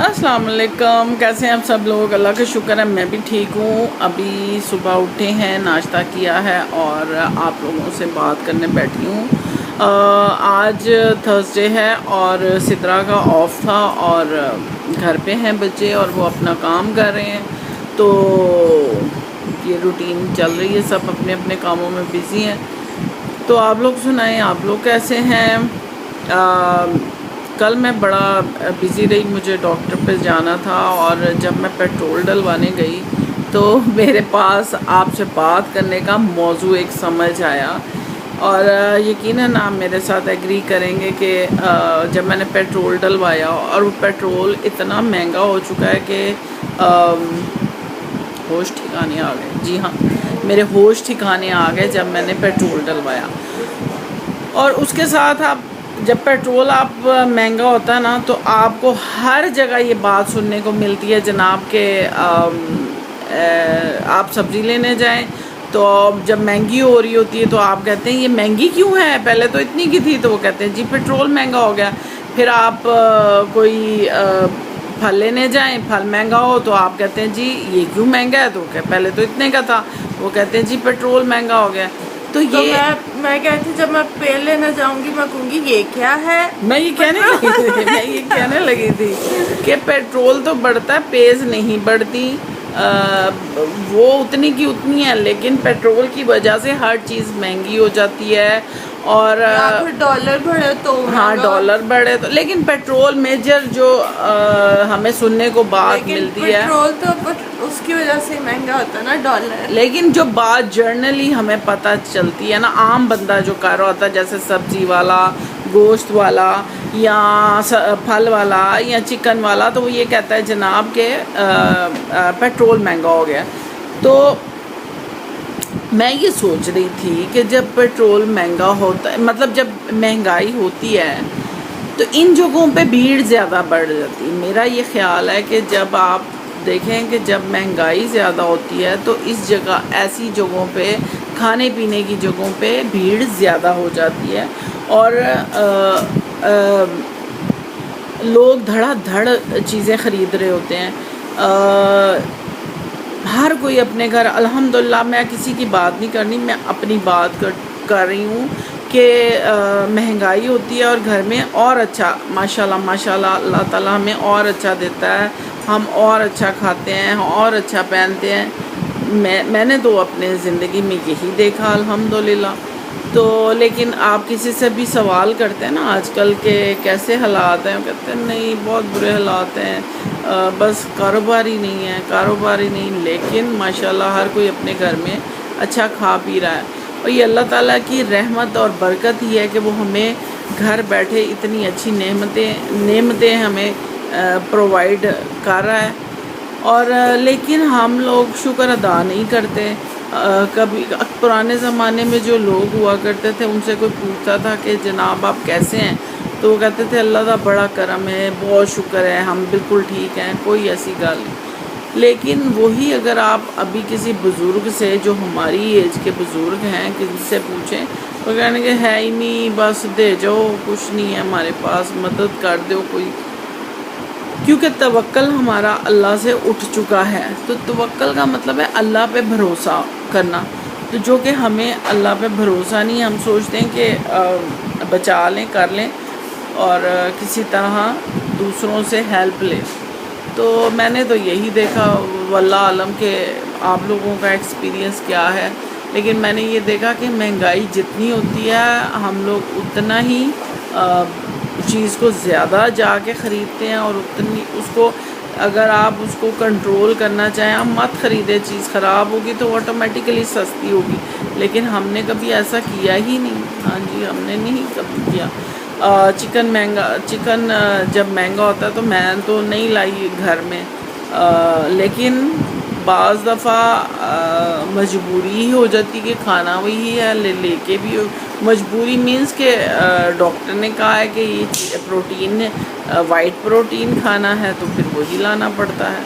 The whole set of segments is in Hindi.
अस्सलाम वालेकुम। कैसे हैं आप सब लोग? अल्लाह का शुक्र है मैं भी ठीक हूँ। अभी सुबह उठे हैं, नाश्ता किया है और आप लोगों से बात करने बैठी हूँ। आज थर्सडे है और सिद्रा का ऑफ था और घर पे हैं बच्चे और वो अपना काम कर रहे हैं, तो ये रूटीन चल रही है, सब अपने अपने कामों में बिज़ी हैं। तो आप लोग सुनाएं, आप लोग कैसे हैं? कल मैं बड़ा बिज़ी रही, मुझे डॉक्टर पे जाना था और जब मैं पेट्रोल डलवाने गई तो मेरे पास आपसे बात करने का मौजू एक समझ आया। और यकीनन आप मेरे साथ एग्री करेंगे कि जब मैंने पेट्रोल डलवाया और वो पेट्रोल इतना महंगा हो चुका है कि होश ठिकाने आ गए। जी हाँ, मेरे होश ठिकाने आ गए जब मैंने पेट्रोल डलवाया। और उसके साथ आप जब पेट्रोल महंगा होता है ना, तो आपको हर जगह ये बात सुनने को मिलती है जनाब के आप सब्ज़ी लेने जाएं तो जब महंगी हो रही होती है तो आप कहते हैं ये महंगी क्यों है, पहले तो इतनी की थी, तो वो कहते हैं जी पेट्रोल महंगा हो गया। फिर आप कोई फल लेने जाएं, फल महंगा हो तो आप कहते हैं जी ये क्यों महंगा है, तो पहले तो इतने का था, वो कहते हैं जी पेट्रोल महंगा हो गया। तो ये मैं कहती जब मैं पेड़ लेना जाऊंगी मैं कहूँगी ये क्या है। मैं ये कहने लगी थी कि पेट्रोल तो बढ़ता है, पेज नहीं बढ़ती। वो उतनी की उतनी है, लेकिन पेट्रोल की वजह से हर चीज़ महंगी हो जाती है। और फिर डॉलर बढ़े तो हाँ, डॉलर बढ़े तो, लेकिन पेट्रोल मेजर जो हमें सुनने को बात मिलती है, पेट्रोल तो उसकी वजह से महंगा होता है ना डॉलर। लेकिन जो बात जर्नली हमें पता चलती है ना, आम बंदा जो कर रहा होता है, जैसे सब्जी वाला, गोश्त वाला या फल वाला या चिकन वाला, तो वो ये कहता है जनाब के पेट्रोल महंगा हो गया। तो मैं ये सोच रही थी कि जब पेट्रोल महंगा होता है, मतलब जब महंगाई होती है, तो इन जगहों पे भीड़ ज़्यादा बढ़ जाती है। मेरा ये ख्याल है कि जब आप देखें कि जब महंगाई ज़्यादा होती है तो इस जगह, ऐसी जगहों पे, खाने पीने की जगहों पे भीड़ ज़्यादा हो जाती है और लोग धड़ाधड़ चीज़ें ख़रीद रहे होते हैं। हर कोई अपने घर, अल्हम्दुलिल्लाह, मैं किसी की बात नहीं करनी, मैं अपनी बात कर रही हूँ कि महंगाई होती है और घर में और अच्छा, माशाल्लाह माशाल्लाह, अल्लाह ताला हमें और अच्छा देता है, हम और अच्छा खाते हैं, और अच्छा पहनते हैं। मैंने तो अपने ज़िंदगी में यही देखा अल्हम्दुलिल्लाह। तो लेकिन आप किसी से भी सवाल करते हैं ना आजकल के कैसे हालात हैं, कहते हैं नहीं बहुत बुरे हालात हैं, बस कारोबार ही नहीं है, कारोबार ही नहीं। लेकिन माशाल्लाह हर कोई अपने घर में अच्छा खा पी रहा है और ये अल्लाह ताला की रहमत और बरकत ही है कि वो हमें घर बैठे इतनी अच्छी नेमतें हमें प्रोवाइड कर रहा है। और लेकिन हम लोग शुक्र अदा नहीं करते। कभी पुराने ज़माने में जो लोग हुआ करते थे, उनसे कोई पूछता था कि जनाब आप कैसे हैं, तो वो कहते थे अल्लाह का बड़ा करम है, बहुत शुक्र है, हम बिल्कुल ठीक हैं, कोई ऐसी गल नहीं। लेकिन वही अगर आप अभी किसी बुज़ुर्ग से, जो हमारी एज के बुज़ुर्ग हैं, किसी से पूछें तो कहेंगे है ही नहीं, बस दे जाओ, कुछ नहीं है हमारे पास, मदद कर दो कोई, क्योंकि तवक्कल हमारा अल्लाह से उठ चुका है। तो तवक्कल का मतलब है अल्लाह पे भरोसा करना, तो जो कि हमें अल्लाह पे भरोसा नहीं, हम सोचते हैं कि बचा लें, कर लें और किसी तरह दूसरों से हेल्प लें। तो मैंने तो यही देखा, वल्लाह आलम के आप लोगों का एक्सपीरियंस क्या है, लेकिन मैंने ये देखा कि महंगाई जितनी होती है हम लोग उतना ही चीज़ को ज़्यादा जाके ख़रीदते हैं और उतनी उसको, अगर आप उसको कंट्रोल करना चाहें, आप मत ख़रीदें, चीज़ ख़राब होगी तो ऑटोमेटिकली सस्ती होगी, लेकिन हमने कभी ऐसा किया ही नहीं। हाँ जी, हमने नहीं कभी किया। चिकन जब महंगा होता है तो मैं तो नहीं लाई घर में, लेकिन बाज़ दफ़ा मजबूरी ही हो जाती कि खाना वही है, लेके भी मजबूरी मीन्स के डॉक्टर ने कहा है कि ये प्रोटीन, वाइट प्रोटीन खाना है, तो फिर वही लाना पड़ता है।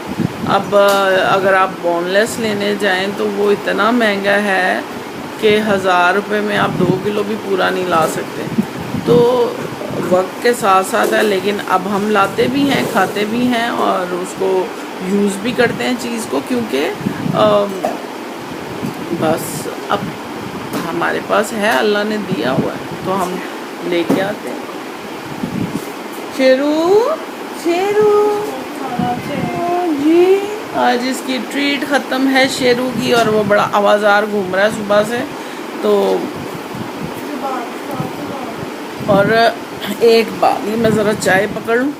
अब अगर आप बोनलेस लेने जाएं तो वो इतना महंगा है कि 1000 रुपये में आप 2 किलो भी पूरा नहीं ला सकते। तो वक्त के साथ साथ है, लेकिन अब हम लाते भी हैं, खाते भी हैं और उसको यूज़ भी करते हैं चीज़ को, क्योंकि बस अब हमारे पास है, अल्लाह ने दिया हुआ है तो हम लेके आते हैं। शेरू शेरू जी, आज इसकी ट्रीट ख़त्म है शेरू की और वो बड़ा आवाज़ार घूम रहा है सुबह से। तो और एक बात, ये मैं ज़रा चाय पकड़ लूँ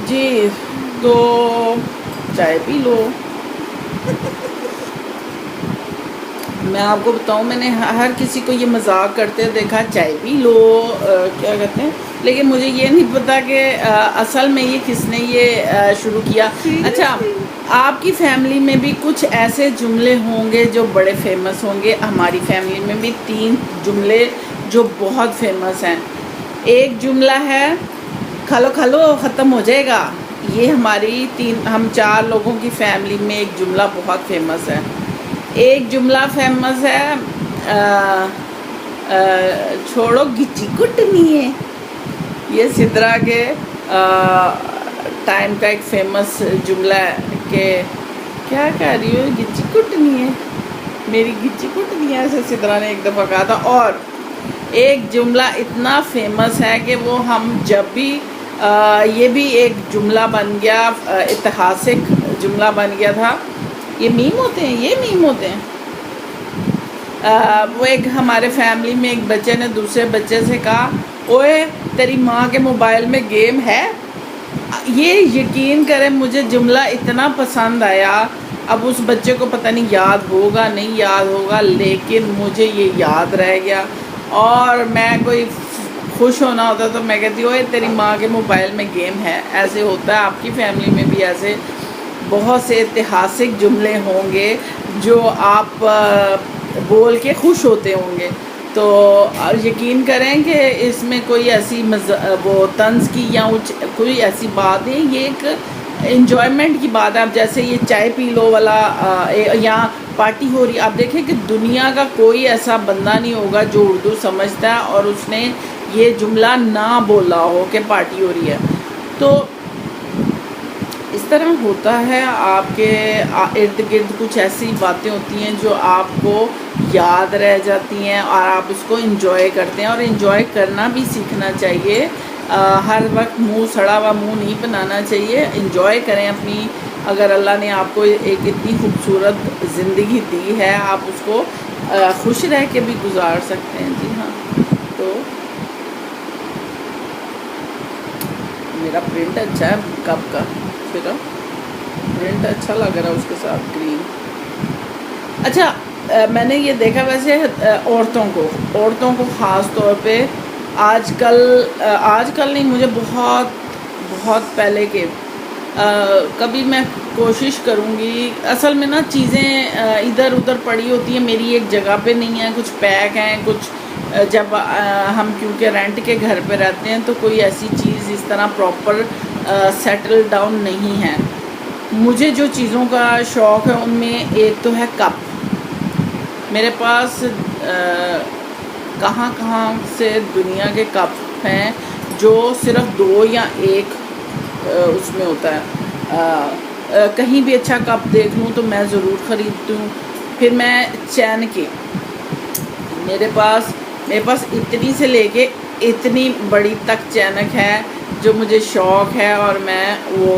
जी, तो चाय पी लो। मैं आपको बताऊं, मैंने हर किसी को ये मजाक करते देखा, चाय पी लो क्या कहते हैं, लेकिन मुझे ये नहीं पता कि असल में ये किसने ये शुरू किया। अच्छा, आपकी फैमिली में भी कुछ ऐसे जुमले होंगे जो बड़े फेमस होंगे। हमारी फैमिली में भी 3 जुमले जो बहुत फेमस हैं। एक जुमला है खलो खलो ख़त्म हो जाएगा। ये हमारी हम 4 लोगों की फैमिली में एक जुमला बहुत फेमस है। एक जुमला फेमस है छोड़ो गिच्ची कुटनी है। ये सिद्रा के टाइम का एक फेमस जुमला है कि क्या कह रही हो, गिच्ची कुटनी है, मेरी गिच्ची कुटनी है, ऐसे सिद्रा ने एक दफ़ा कहा था। और एक जुमला इतना फेमस है कि वो हम जब भी ये भी एक जुमला बन गया, ऐतिहासिक जुमला बन गया था। ये मीम होते हैं, ये मीम होते हैं। वो एक हमारे फैमिली में एक बच्चे ने दूसरे बच्चे से कहा, ओए तेरी माँ के मोबाइल में गेम है। ये यकीन करें मुझे जुमला इतना पसंद आया। अब उस बच्चे को पता नहीं याद होगा नहीं याद होगा, लेकिन मुझे ये याद रह गया। और मैं कोई खुश होना होता तो मैं कहती ओए तेरी माँ के मोबाइल में गेम है। ऐसे होता है, आपकी फैमिली में भी ऐसे बहुत से ऐतिहासिक जुमले होंगे जो आप बोल के खुश होते होंगे। तो यकीन करें कि इसमें कोई ऐसी वो तंज की या कोई ऐसी बात नहीं, ये एक एंजॉयमेंट की बात है। अब जैसे ये चाय पी लो वाला या पार्टी हो रही, आप देखें कि दुनिया का कोई ऐसा बंदा नहीं होगा जो उर्दू समझता है और उसने ये जुमला ना बोला हो कि पार्टी हो रही है। तो इस तरह होता है, आपके इर्द गिर्द कुछ ऐसी बातें होती हैं जो आपको याद रह जाती हैं और आप उसको एंजॉय करते हैं। और एंजॉय करना भी सीखना चाहिए। हर वक्त मुंह सड़ा हुआ मुंह नहीं बनाना चाहिए। एंजॉय करें अपनी, अगर अल्लाह ने आपको एक इतनी खूबसूरत ज़िंदगी दी है, आप उसको खुश रह के भी गुजार सकते हैं। जी हाँ, तो मेरा प्रिंट अच्छा है कप का, फिर प्रिंट अच्छा लग रहा है उसके साथ ग्रीन। अच्छा, मैंने ये देखा वैसे औरतों को ख़ास तौर पे आजकल नहीं, मुझे बहुत पहले के कभी मैं कोशिश करूँगी। असल में ना चीज़ें इधर उधर पड़ी होती हैं, मेरी एक जगह पे नहीं है, कुछ पैक हैं, कुछ जब हम क्योंकि रेंट के घर पे रहते हैं तो कोई ऐसी चीज़ इस तरह प्रॉपर सेटल डाउन नहीं है। मुझे जो चीज़ों का शौक़ है उनमें एक तो है कप। मेरे पास कहाँ से दुनिया के कप हैं जो सिर्फ 2 या 1 उसमें होता है। कहीं भी अच्छा कप देख लूँ तो मैं ज़रूर ख़रीदती हूँ। फिर मैं चैन के, मेरे पास इतनी से लेके इतनी बड़ी तक चैनक है जो मुझे शौक़ है और मैं वो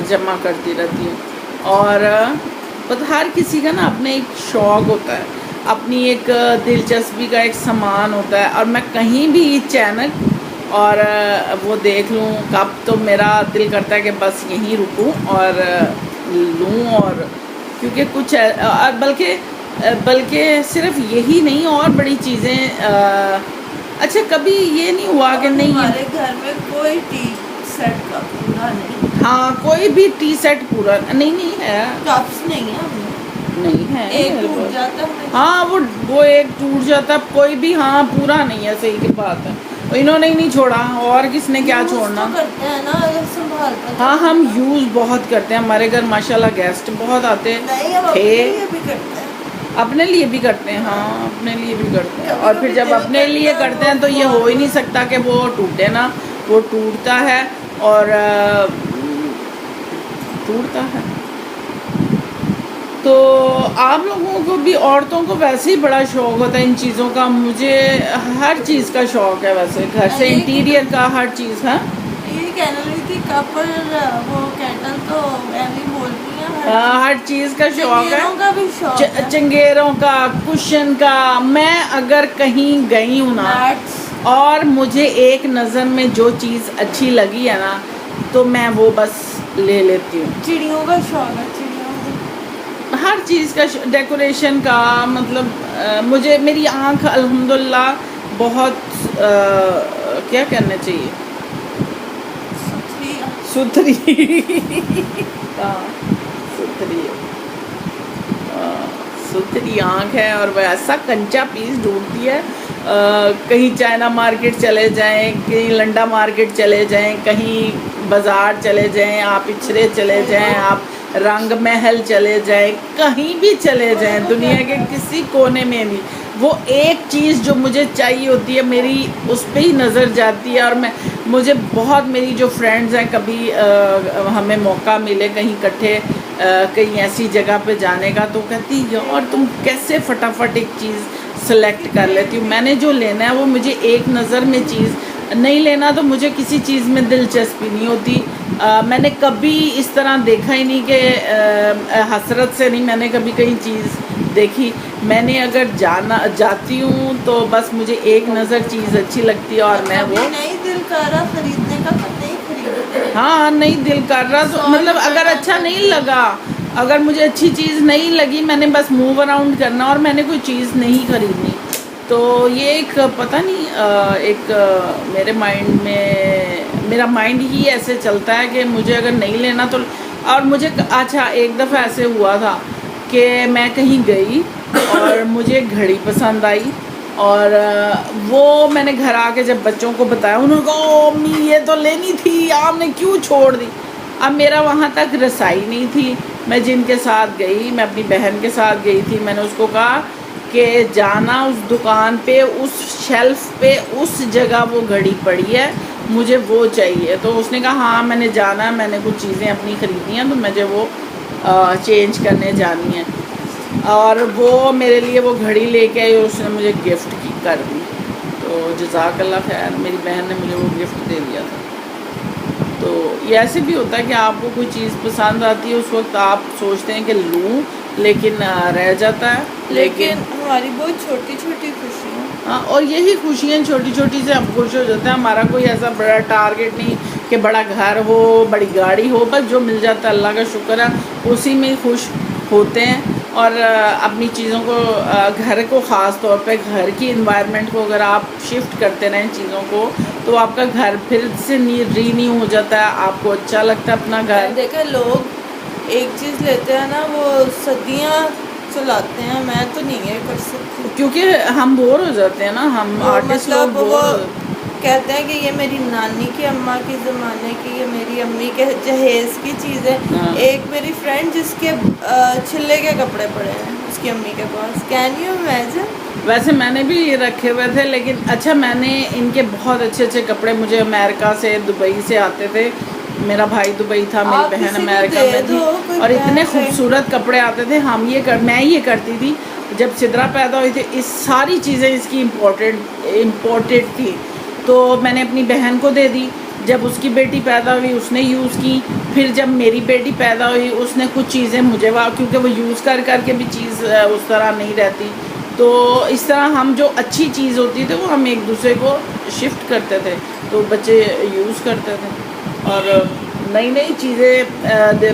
जमा करती रहती हूँ। और पता हर किसी का ना अपने एक शौक़ होता है, अपनी एक दिलचस्पी का एक सामान होता है। और मैं कहीं भी चैनक और वो देख लूँ कप तो मेरा दिल करता है कि बस यहीं रुकूँ और लूँ। और क्योंकि कुछ और बल्कि सिर्फ यही नहीं और बड़ी चीज़ें। अच्छा, कभी ये नहीं हुआ कि नहीं हमारे घर में कोई टी सेट का पूरा नहीं। हाँ, कोई भी टी सेट पूरा नहीं है, कप्स नहीं है हमें, नहीं है, एक टूट जाता है। हाँ, वो एक टूट जाता, कोई भी हाँ पूरा नहीं है। सही की बात है, तो इन्होंने ही नहीं छोड़ा, और किसने क्या छोड़ना। तो करते हैं ना, संभालते हैं। हाँ, हम यूज़ बहुत करते हैं, हमारे घर माशाल्लाह गेस्ट बहुत आते नहीं, हम थे। अपने लिए भी करते हैं। अपने लिए भी करते हैं, हाँ अपने लिए भी करते हैं। और फिर कभी-कभी जब दिल अपने लिए करता है करते हैं तो ये हो ही नहीं सकता कि वो टूटे ना, वो टूटता है और टूटता है। तो आप लोगों को भी, औरतों को वैसे ही बड़ा शौक होता है इन चीज़ों का। मुझे हर चीज़ का शौक है वैसे, घर से अरे इंटीरियर का हर चीज़ है। ये कहने लगी थी कपल वो कैटल तो ऐवी बोलती है हर चीज़ का शौक चंगेरों का भी शौक है, है। चंगेरों का, कुशन का। मैं अगर कहीं गई हूँ ना मैट्स और मुझे एक नज़र में जो चीज़ अच्छी लगी है ना, तो मैं वो बस ले लेती हूँ। चिड़ियों का शौक है, चिड़ियों हर चीज़ का, डेकोरेशन का, मतलब मुझे, मेरी आँख अल्हम्दुलिल्लाह बहुत क्या कहना चाहिए, सुथरी सुथरी हाँ, सुथरी है। सुथरी आँख है और वह ऐसा कंचा पीस ढूंढती है। कहीं चाइना मार्केट चले जाएं, कहीं लंडा मार्केट चले जाएं, कहीं बाज़ार चले जाएं, आप इछरे चले जाएं, आप रंग महल चले जाएं, कहीं भी चले जाएं दुनिया के किसी कोने में भी, वो एक चीज़ जो मुझे चाहिए होती है मेरी उस पे ही नज़र जाती है। और मुझे बहुत, मेरी जो फ्रेंड्स हैं, कभी हमें मौका मिले कहीं इकट्ठे कहीं ऐसी जगह पे जाने का, तो कहती यार तुम कैसे फटाफट एक चीज़ सेलेक्ट कर लेती हूँ। मैंने जो लेना है वो मुझे एक नज़र में चीज़ नहीं लेना, तो मुझे किसी चीज़ में दिलचस्पी नहीं होती। मैंने कभी इस तरह देखा ही नहीं कि हसरत से नहीं मैंने कभी कहीं चीज़ देखी। मैंने अगर जाती हूँ तो बस मुझे एक नज़र चीज़ अच्छी लगती है और मैं वो, नहीं दिल कर रहा खरीदने का तो नहीं खरीदते। हाँ नहीं दिल कर रहा तो मतलब अगर अच्छा नहीं लगा, अगर मुझे अच्छी चीज़ नहीं लगी, मैंने बस मूव अराउंड करना और मैंने कोई चीज़ नहीं खरीदनी। तो ये एक पता नहीं मेरे माइंड में, मेरा माइंड ही ऐसे चलता है कि मुझे अगर नहीं लेना तो। और मुझे अच्छा एक दफ़ा ऐसे हुआ था कि मैं कहीं गई और मुझे घड़ी पसंद आई और वो मैंने घर आके जब बच्चों को बताया, उन्होंने कहा ओ अम्मी ये तो लेनी थी, आपने क्यों छोड़ दी। अब मेरा वहाँ तक रसाई नहीं थी। मैं जिनके साथ गई, मैं अपनी बहन के साथ गई थी, मैंने उसको कहा कि जाना उस दुकान पे, उस शेल्फ पे, उस जगह वो घड़ी पड़ी है, मुझे वो चाहिए। तो उसने कहा हाँ मैंने जाना है, मैंने कुछ चीज़ें अपनी ख़रीदनी हैं तो मुझे वो चेंज करने जानी है। और वो मेरे लिए वो घड़ी लेके आई और उसने मुझे गिफ्ट की कर दी। तो जज़ाकल्लाह खैर, मेरी बहन ने मुझे वो गिफ्ट दे दिया था। तो ये ऐसे भी होता है कि आपको कोई चीज़ पसंद आती है, उस वक्त आप सोचते हैं कि लूँ, लेकिन रह जाता है। लेकिन हमारी बहुत छोटी छोटी खुशियाँ, हाँ, और यही खुशियाँ छोटी छोटी से हम खुश हो जाते हैं। हमारा कोई ऐसा बड़ा टारगेट नहीं कि बड़ा घर हो, बड़ी गाड़ी हो, बस जो मिल जाता है अल्लाह का शुक्र है, उसी में खुश होते हैं। और अपनी चीज़ों को, घर को ख़ास तौर पे घर की इन्वायरमेंट को अगर आप शिफ्ट करते रहें चीज़ों को, तो आपका घर फिर से रीन्यू हो जाता है, आपको अच्छा लगता है अपना घर। देखा लोग एक चीज़ लेते हैं ना वो सदियाँ चलाते हैं, मैं तो नहीं ये कर सकती। क्योंकि हम बोर हो जाते हैं ना, हम आर्टिस्ट लोग मतलब बोर वो कहते हैं कि ये मेरी नानी की अम्मा के ज़माने की, ये मेरी अम्मी के जहेज़ की चीज़ है। हाँ। एक मेरी फ्रेंड जिसके छिल्ले के कपड़े पड़े हैं उसकी अम्मी के पास, कैन यू इमेजिन। वैसे मैंने भी ये रखे हुए थे, लेकिन अच्छा मैंने इनके बहुत अच्छे अच्छे कपड़े मुझे अमेरिका से, दुबई से आते थे। मेरा भाई दुबई था, मेरी आप बहन किसी को अमेरिका दे में थी, दो, कोई और इतने बहन है। खूबसूरत कपड़े आते थे। मैं ये करती थी जब सिद्रा पैदा हुई थी, इस सारी चीज़ें इसकी इम्पोर्टेड थी, तो मैंने अपनी बहन को दे दी। जब उसकी बेटी पैदा हुई उसने यूज़ की, फिर जब मेरी बेटी पैदा हुई उसने कुछ चीज़ें मुझे, क्योंकि वो यूज़ कर करके भी चीज़ उस तरह नहीं रहती, तो इस तरह हम जो अच्छी चीज़ होती थी वो हम एक दूसरे को शिफ्ट करते थे, तो बच्चे यूज़ करते थे। और नई नई चीज़ें,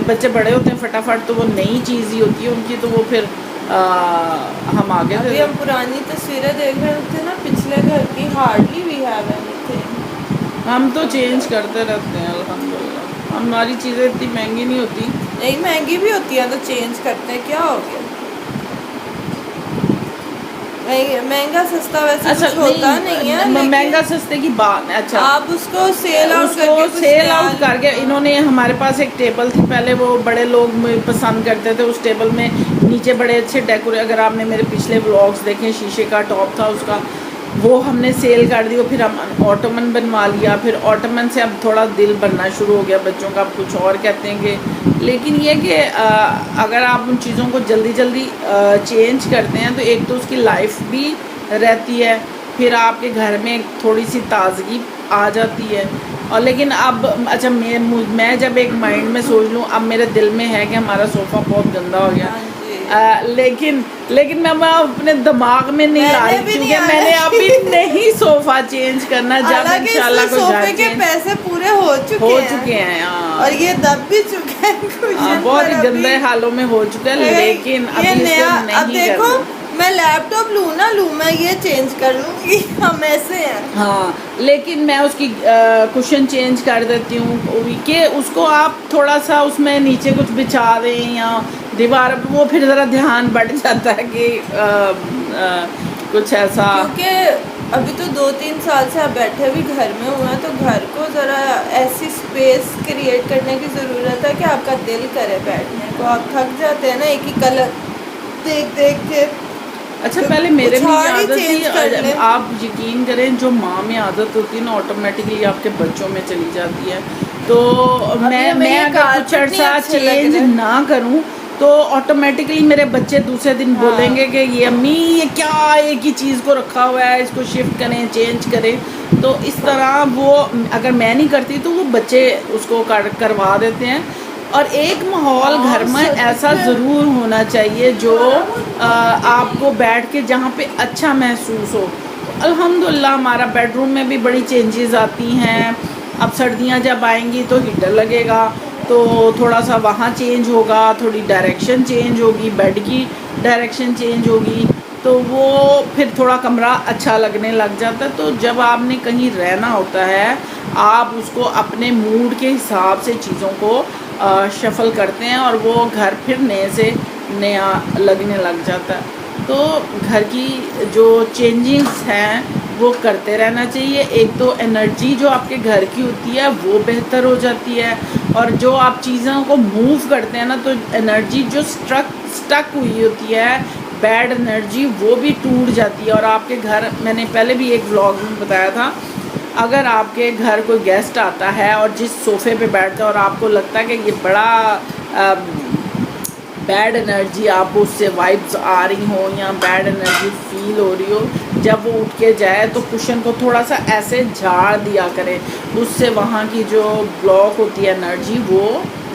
बच्चे बड़े होते हैं फटाफट, तो वो नई चीज़ ही होती है उनकी, तो वो फिर हम आगे अभी थे। हम पुरानी तस्वीरें देख रहे थे ना पिछले घर की, हार्डली वी हैव एनीथिंग। हम तो चेंज करते रहते हैं अल्हम्दुलिल्लाह, हमारी चीज़ें इतनी महंगी नहीं होती। नहीं महंगी भी होती है तो चेंज करते हैं, क्या हो गया। महंगा सस्ता वैसे अच्छा कुछ होता नहीं है, लेकिन महंगा सस्ते की बात। अच्छा, आप उसको सेल आउट उसको करके कुछ सेल नया आउट करके इन्होंने, हमारे पास एक टेबल थी पहले, वो बड़े लोग पसंद करते थे उस टेबल में नीचे बड़े अच्छे डेकोरेट, अगर आपने मेरे पिछले व्लॉग्स देखे, शीशे का टॉप था उसका, वो हमने सेल कर दिया। फिर हम ऑटोमन बनवा लिया, फिर ऑटोमन से अब थोड़ा दिल बनना शुरू हो गया बच्चों का, अब कुछ और कहते हैं कि, लेकिन ये कि अगर आप उन चीज़ों को जल्दी जल्दी चेंज करते हैं तो एक तो उसकी लाइफ भी रहती है, फिर आपके घर में थोड़ी सी ताज़गी आ जाती है। और लेकिन अब अच्छा, मैं जब एक माइंड में सोच लूँ, अब मेरे दिल में है कि हमारा सोफ़ा बहुत गंदा हो गया, हाँ जी। लेकिन मैं अपने दिमाग में नहीं ला रही, क्योंकि मैंने अभी नहीं सोफ़ा चेंज करना, जब हालांकि इंशाल्लाह इस कोई घर सोफे के चेंज पैसे पूरे हो चुके हैं। हाँ, और ये दब भी चुके हैं कुशन बहुत ही पर गंदे अभी। हालों में हो चुका है, लेकिन ये अभी नया, इसको अब नहीं देखो करना। मैं लैपटॉप लूँ ना लूँ, मैं ये चेंज कर लूँगी, हम ऐसे हैं। हाँ, लेकिन मैं उसकी कुशन चेंज कर देती हूँ कि उसको आप थोड़ा सा उसमें नीचे कुछ बिछा दें या दीवार, वो फिर ज़रा ध्यान बढ़ जाता है कि कुछ ऐसा। क्योंकि अभी तो 2-3 साल से आप बैठे भी घर में हुए हैं, तो घर को ज़रा ऐसी स्पेस क्रिएट करने की ज़रूरत है कि आपका दिल करे बैठने को। आप थक जाते हैं ना एक ही कलर देख देख के। अच्छा, पहले मेरे में ये आदत चेंज कर थी, ले। आप यकीन करें, जो माँ में आदत होती है ना, ऑटोमेटिकली आपके बच्चों में चली जाती है। तो मैं अगर कुछ अर्सा चेंज ना करूँ तो ऑटोमेटिकली मेरे बच्चे दूसरे दिन हाँ। बोलेंगे कि ये अम्मी ये क्या एक ही चीज़ को रखा हुआ है, इसको शिफ्ट करें, चेंज करें। तो इस तरह वो, अगर मैं नहीं करती तो वो बच्चे उसको करवा देते हैं। और एक माहौल घर में ऐसा ज़रूर होना चाहिए जो आपको बैठ के जहाँ पे अच्छा महसूस हो। तो अल्हम्दुलिल्लाह हमारा बेडरूम में भी बड़ी चेंजेस आती हैं। अब सर्दियाँ जब आएंगी तो हीटर लगेगा, तो थोड़ा सा वहाँ चेंज होगा, थोड़ी डायरेक्शन चेंज होगी, बेड की डायरेक्शन चेंज होगी, तो वो फिर थोड़ा कमरा अच्छा लगने लग जाता है। तो जब आपने कहीं रहना होता है, आप उसको अपने मूड के हिसाब से चीज़ों को शफल करते हैं और वो घर फिर नए से नया लगने लग जाता है। तो घर की जो चेंजिंग्स हैं वो करते रहना चाहिए। एक तो एनर्जी जो आपके घर की होती है वो बेहतर हो जाती है, और जो आप चीज़ों को मूव करते हैं ना, तो एनर्जी जो स्टक हुई होती है, बैड एनर्जी, वो भी टूट जाती है। और आपके घर, मैंने पहले भी एक व्लॉग में बताया था, अगर आपके घर कोई गेस्ट आता है और जिस सोफ़े पे बैठता है और आपको लगता है कि ये बड़ा बैड एनर्जी, आपको उससे वाइब्स आ रही हो या बैड एनर्जी फील हो रही हो, जब वो उठ के जाए तो कुशन को थोड़ा सा ऐसे झाड़ दिया करें, उससे वहाँ की जो ब्लॉक होती है एनर्जी वो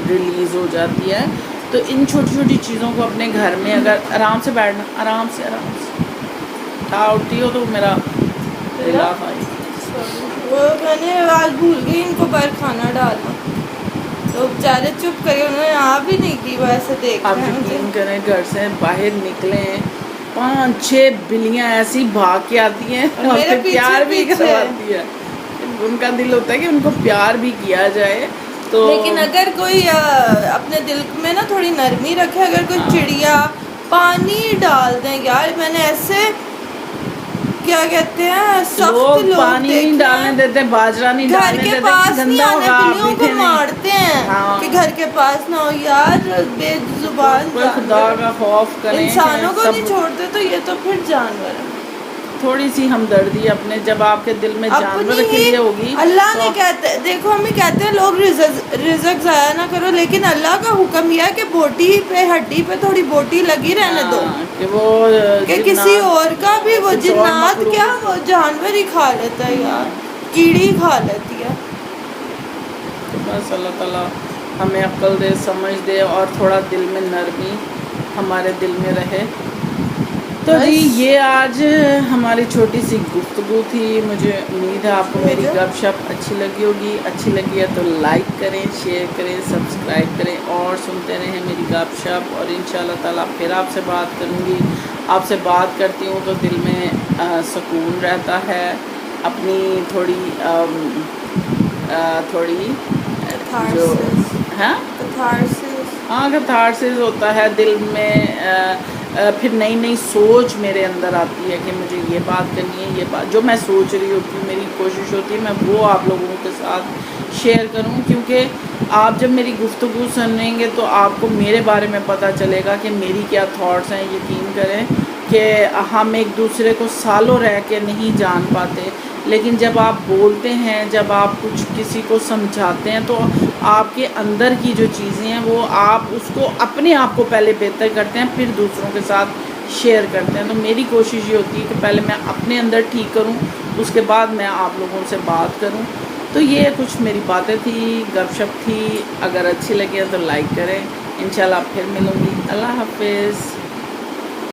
रिलीज़ हो जाती है। तो इन छोटी छोटी चीज़ों को अपने घर में, अगर आराम से बैठना, आराम से उठा उठती हो तो मेरा इलाफ आई। वो मैंने आज भूल गई इनको बाहर खाना डालना, तो बेचारे चुप करके, उन्होंने आ भी नहीं की, वैसे देख आप रहे हैं यकीन मुझे। करें, घर से बाहर निकले 5-6 बिल्लियाँ ऐसी भाग के आती हैं और मेरे फिर प्यार भी पीछे। करवाती है। उनका दिल होता है कि उनको प्यार भी किया जाए। तो लेकिन अगर कोई अपने दिल में ना थोड़ी नरमी रखे, अगर कोई हाँ। चिड़िया पानी डाल दें यार, मैंने ऐसे क्या कहते हैं सख्त लोग लोग पानी नहीं देखे डालने हैं, देते, बाजरा नहीं घर डालने के देते, पास नहीं गंदा आने, होगा, बिल्लियों को मीठे नहीं। मारते हैं हाँ। कि घर के पास ना हो यार, बेजुबान पर खुदा जानवर। का खौफ करें। इंसानों को सब नहीं छोड़ते तो ये तो फिर जानवर है। थोड़ी सी हमदर्दी अपने, जब आपके दिल में जानवर अपनी के ही लिए होगी, अल्लाह तो ने कहते, देखो हमें कहते हैं लोग रिजक ज़ाया ना करो, लेकिन अल्लाह का हुक्म यह है कि बोटी पे, हड्डी पे थोड़ी बोटी लगी रहने दो, हाँ, कि वो कि किसी और का भी, वो कुछ और जिन्नात मखलूक। क्या, वो जानवर ही खा लेता है यार, कीड़ी खा लेती है। तो बस अल्लाह ताला हमें अक्ल दे, समझ दे, और थोड़ा दिल में नरमी हमारे दिल में रहे। तो जी, ये आज हमारी छोटी सी गुफ्तगू थी। मुझे उम्मीद है आपको मेरी गपशप अच्छी लगी होगी। अच्छी लगी है तो लाइक करें, शेयर करें, सब्सक्राइब करें और सुनते रहें मेरी गपशप। और इंशाल्लाह ताला फिर आपसे बात करूँगी। आपसे बात करती हूँ तो दिल में सुकून रहता है। अपनी थोड़ी जो हाँ कैथार्सिस होता है दिल में, फिर नई नई सोच मेरे अंदर आती है कि मुझे ये बात करनी है, ये बात जो मैं सोच रही होती हूँ, मेरी कोशिश होती है मैं वो आप लोगों के साथ शेयर करूँ, क्योंकि आप जब मेरी गुफ्तगू सुनेंगे तो आपको मेरे बारे में पता चलेगा कि मेरी क्या थॉट्स हैं। यकीन करें कि हम एक दूसरे को सालों रह के नहीं जान पाते, लेकिन जब आप बोलते हैं, जब आप कुछ किसी को समझाते हैं तो आपके अंदर की जो चीज़ें हैं वो आप उसको अपने आप को पहले बेहतर करते हैं, फिर दूसरों के साथ शेयर करते हैं। तो मेरी कोशिश ये होती है कि पहले मैं अपने अंदर ठीक करूं, उसके बाद मैं आप लोगों से बात करूं। तो ये कुछ मेरी बातें थी, गपशप थी। अगर अच्छी लगे तो लाइक करें। इंशाल्लाह फिर मिलूँगी। अल्लाह हाफिज़।